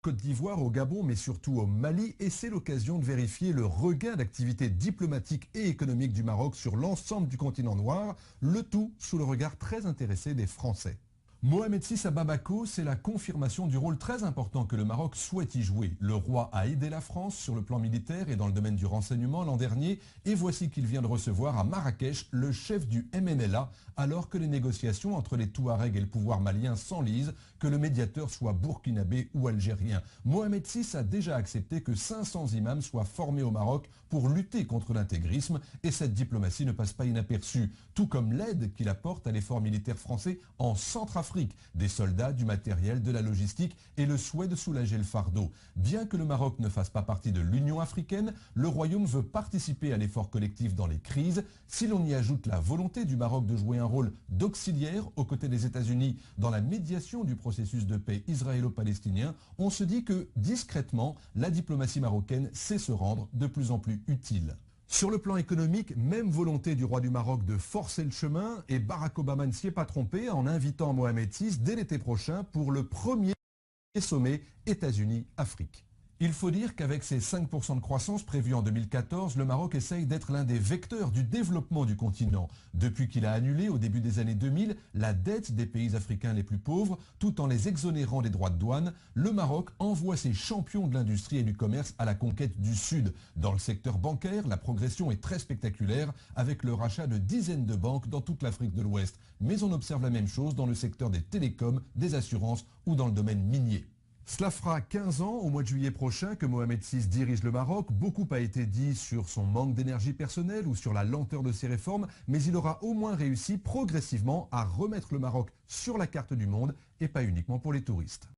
Côte d'Ivoire, au Gabon, mais surtout au Mali, et c'est l'occasion de vérifier le regain d'activité diplomatique et économique du Maroc sur l'ensemble du continent noir, le tout sous le regard très intéressé des Français. Mohamed VI à Bamako, c'est la confirmation du rôle très important que le Maroc souhaite y jouer. Le roi a aidé la France sur le plan militaire et dans le domaine du renseignement l'an dernier, et voici qu'il vient de recevoir à Marrakech le chef du MNLA, alors que les négociations entre les Touaregs et le pouvoir malien s'enlisent, que le médiateur soit burkinabé ou algérien. Mohamed VI a déjà accepté que 500 imams soient formés au Maroc pour lutter contre l'intégrisme, et cette diplomatie ne passe pas inaperçue, tout comme l'aide qu'il apporte à l'effort militaire français en Centrafrique. Des soldats, du matériel, de la logistique et le souhait de soulager le fardeau. Bien que le Maroc ne fasse pas partie de l'Union africaine, le Royaume veut participer à l'effort collectif dans les crises. Si l'on y ajoute la volonté du Maroc de jouer un rôle d'auxiliaire aux côtés des États-Unis dans la médiation du processus de paix israélo-palestinien, on se dit que, discrètement, la diplomatie marocaine sait se rendre de plus en plus utile. Sur le plan économique, même volonté du roi du Maroc de forcer le chemin, et Barack Obama ne s'y est pas trompé en invitant Mohamed VI dès l'été prochain pour le premier sommet États-Unis-Afrique. Il faut dire qu'avec ses 5% de croissance prévus en 2014, le Maroc essaye d'être l'un des vecteurs du développement du continent. Depuis qu'il a annulé au début des années 2000 la dette des pays africains les plus pauvres, tout en les exonérant des droits de douane, le Maroc envoie ses champions de l'industrie et du commerce à la conquête du Sud. Dans le secteur bancaire, la progression est très spectaculaire avec le rachat de dizaines de banques dans toute l'Afrique de l'Ouest. Mais on observe la même chose dans le secteur des télécoms, des assurances ou dans le domaine minier. Cela fera 15 ans, au mois de juillet prochain, que Mohamed VI dirige le Maroc. Beaucoup a été dit sur son manque d'énergie personnelle ou sur la lenteur de ses réformes, mais il aura au moins réussi progressivement à remettre le Maroc sur la carte du monde et pas uniquement pour les touristes.